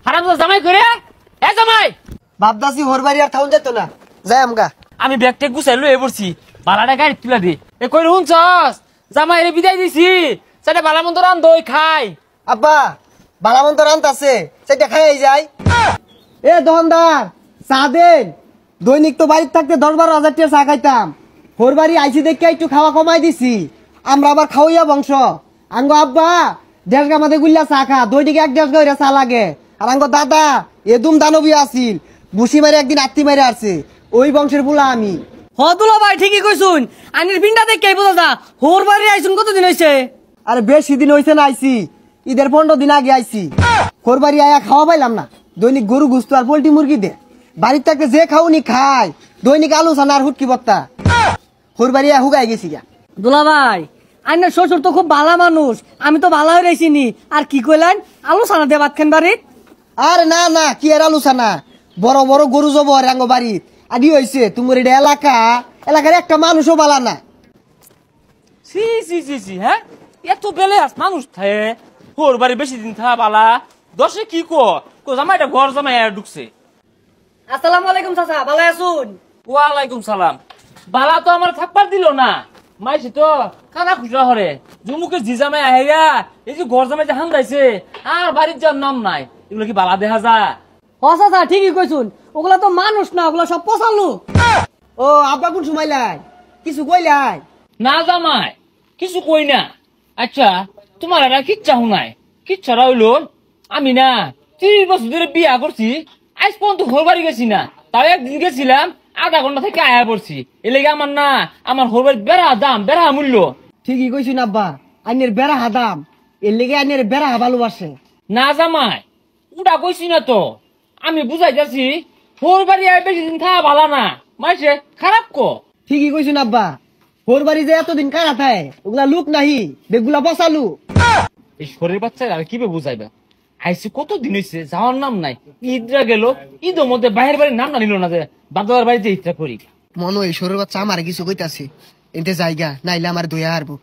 হারামজাদা জামাই করে এ জামাই বাপদাসি হোর বাড়ি আর থাউন যেত না যাই আমগা আমি ব্যাগটা গুছাই লয়ে পড়ছি বালাটা গাড়ি তুলা দি এ কই হুনছস জামাই রে বিদায় দিছি সেটা বালা মন্দ রান দই খাই আব্বা বালামন্ত রান্ত আছে সেটা খাই যাই এ দোকানদার চা দেন দৈনিক তো বাড়িতে থাকতে 10-12 হাজার টাকা চা খাইতাম হোর বাড়ি আইসি দেখে একটু খাওয়া কমাই দিছি আমরা আবার খাওয়াইয়া বংশ আঙ্গো আব্বা 1.5 গা মাঝে গুল্লা চা খা দৈনিক 1.5 গা চা লাগে আর আঙ্গো দাদা এদুম দানবী আসিল বুসি মারে একদিন আত্মি মারে আসছে ওই বংশের বুলা আমি হদুলা ভাই ঠিকই কইছুন আনির পিন্ডা দেখে বোঝা যা হোর বাড়ি আইছুন কতদিন হইছে আরে বেশি দিন হইছে না আইছি ঈদের 15 দিন আগে আইছি হোর বাড়ি আয়া খাওয়া পাইলাম না দৈনিক গরু গুস্ত আর পোল্ট্রি মুরগি দে বাড়ির থাকতে যে খাওনি খায় দৈনিক আলু সানা আর হুটকি বত্তা হোর বাড়ি আয়া হুগাই গেছি গা দুলা ভাই আইনের শ্বশুর তো খুব ভালো মানুষ আমি তো ভালো হয়ে রইছিনি আর কি কইলেন আলু সানা দিয়ে ভাত খান বাড়িত আর না না কি আর আলু সানা বড় বড় গরু জব রাঙ্গ বাড়িত আদি হইছে তোমার এটা এলাকার একটা মানুষও বালা না সি সি সি সি হ্যাঁ এত বেলে আস মানুষ থাকে হোর বাড়ি বেশি দিন থা বালা দশে কি কো জামাইটা ঘর জামাই ঢুকছে আসসালামু আলাইকুম চাচা ভালো আছুন ওয়ালাইকুম সালাম বালা তো আমার থাকবার দিল না মাইছি তো খানা খুচরা হরে জুমুকে জি জামাই আহেগা এই যে ঘর জামাই যে হামদাইছে আর বাড়ির যার নাম নাই এগুলো কি বালা দেখা যা হ চাচা ঠিকই কইছুন ওগুলা তো মানুষ না ওগুলা সব পচালু ও আব্বা কোন সুমাইলাই কিছু কইলাই না জামাই কিছু কই না আচ্ছা তোমার এরা কিচ্ছা হুনাই কিচ্ছারা হইলো আমি না 30 বছর ধরে বিয়া করছি আজ পর্যন্ত হোর বাড়ি গেছি না তাও একদিন গেছিলাম আধা ঘন্টা থেকে আয়া পড়ছি এ লেগে আমার না আমার হোর বাড়ির বেড়া মূল্য ঠিকই কইছুন আব্বা আইনের বেড়া হাদাম এর লেগে আইনের বেড়া ভালোবাসে না জামাই উড়া কইছি না তো আমি বুঝাই যাচ্ছি হোর বাড়ি আর বেশি দিন খাওয়া ভালো না মাইছে খারাপ কো ঠিকই কইছুন আব্বা হোর বাড়ি যে এতদিন কারা থাকে ওগুলা লুক নাহি বেগুলা বসালু এই শরীর বাচ্চা আর কি বুঝাইবা আইসি কত দিন হয়েছে যাওয়ার নাম নাই ঈদরা গেল ঈদের মধ্যে বাইরের বাড়ির নাম না নিল না যে বাদার বাড়িতে ঈদটা করি মনে হয় সরের বাচ্চা আমার কিছু কইতাছে এতে জায়গা নাইলে আমার দয়া হারবো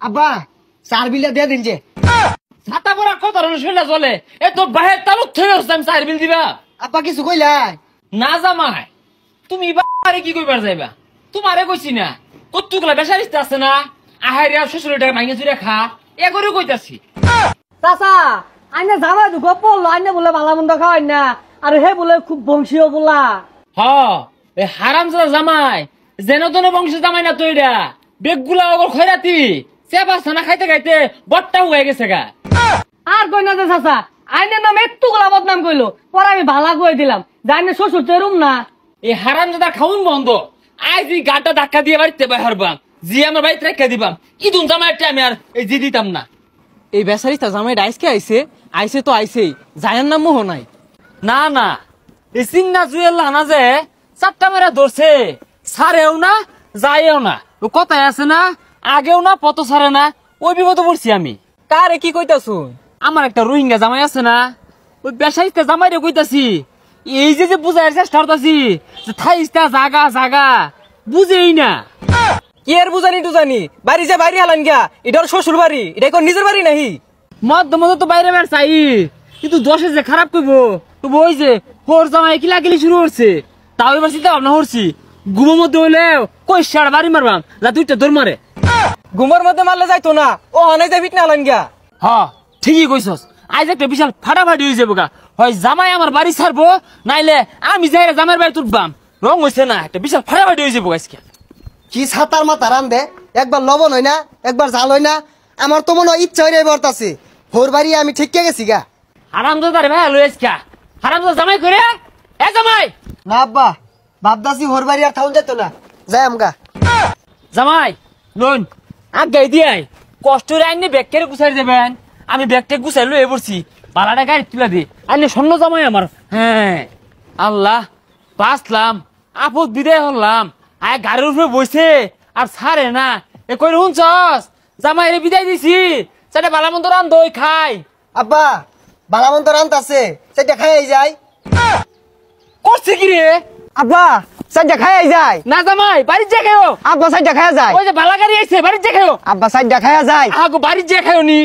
আব্বা 4 বিলা দিয়ে দিন যে ছাতা পরা কত ধরনের শুনলে চলে এ তো বাহের তালুক থেকে আমি 4 বিল দিবা আব্বা কিছু কইলাই না জামাই তুমি বাড়ি কি কইবার যাইবা তোমারে কইছি না কতগুলা বেসারিস্তে আছে না আহারিয়া শ্বশুরের টাকা মাইনে চুরে খা এ করে কইতাছি চাচা আইনে জামাই তো গপ আইনে বলে ভালো মন্দ খাওয়াই না আর হে বলে খুব বংশীয় বলা হ এ হারামজাদা জামাই যেন তেন বংশের জামাই না তো এটা বেগগুলা ওগর খয়রাতি চেপা ছানা খাইতে খাইতে বট্টা হয়ে গেছে গা আর কই না যে চাচা আইনের নাম একটু গোলা বদনাম কইলো পরে আমি ভালা কই দিলাম জানি শ্বশুর তো এরম না এই হারামজাদা খাউন বন্ধ আজ এই গাটা ধাক্কা দিয়ে বাড়িতে বাহারবাম জি আমার বাড়িতে রেখে দিবাম ইদুন জামাই আমি আর এই জি দিতাম না এই বেচারিটা জামাই আইসকে আইসে তো আইসেই জায়ার নাম মোহ নাই না না এই চিন্না জুয়েল না যে 4টা মেরা ধরছে সারেও না যায়ও না ও কথায় আছে না আগেও না পত সারে না ওই বিপদে পড়ছি আমি কারে কি কইতাছু আমার একটা রোহিঙ্গা জামাই আছে না ওই বেসাইতে জামাই রে কইতাছি এই যে বুঝাইয়ের চেষ্টা করতাছি যে থাইস্তা জাগা বুঝেই না কি এর বুঝানি টুজানি বাড়ি যে বাইরে হালান গিয়া এটার শ্বশুর বাড়ি এটা কোন নিজের বাড়ি নাহি মধ্যে তো বাইরে বের চাই কিন্তু দশে যে খারাপ করবো তো ওই যে হোর জামাই কিলাকিলি শুরু করছে তাও এবার চিন্তা ভাবনা করছি ঘুমের মধ্যে হইলে কই সার বাড়ি মারবাম যা দুইটা দৌড় মারে ঘুমের মধ্যে মারলে যাইতো না ও অনেক যাবি না হালান গিয়া হ ঠিকই কইছস আজ একটা বিশাল ফাটাফাটি হয়ে যাবো গা হয় জামাই আমার বাড়ি ছাড়বো নাইলে আমি যাই জামাইয়ের বাড়ি তুলবাম রং হয়েছে না একটা বিশাল ফাটাফাটি হয়ে যাবো আজকে কি ছাতার মাথা রান দে একবার লবণ হয় না একবার জাল হয় না আমার তো মনে হয় ইচ্ছা হয়ে বর্তাছে হোর বাড়ি আমি ঠিক গেছি গা হারামজাদা রে ভাই লইস কা হারামজাদা জামাই করে এ জামাই না আব্বা বাপদাসি হোর বাড়ি আর থাউন যেত না যাই আমগা জামাই লোন আগে দিয়াই কষ্ট রে আইনে ব্যাগকে গুছাই যাবেন আমি ব্যাগটা গুছাই লয়ে পড়ছি বালাটা গাড়ি তুলা দি আইনে স্বর্ণ জামাই আমার হ্যাঁ আল্লাহ বাঁচলাম আপদ বিদায় হলাম আয় গাড়ির উপরে বসে আর ছাড়ে না এ কই শুনছস জামাই রে বিদায় দিছি সেটা বালা মন্দ রান দই খাই আব্বা বালামন্ত রান্ত আছে সেটা খাই যায় করছে কি রে আব্বা সেটা খাই যায় না জামাই বাড়ির যে খাও আব্বা সেটা খাই যায় ওই যে বালা গাড়ি আইছে বাড়ির যে খাও আব্বা সেটা খাই যায় আগো বাড়ির যে খাও নি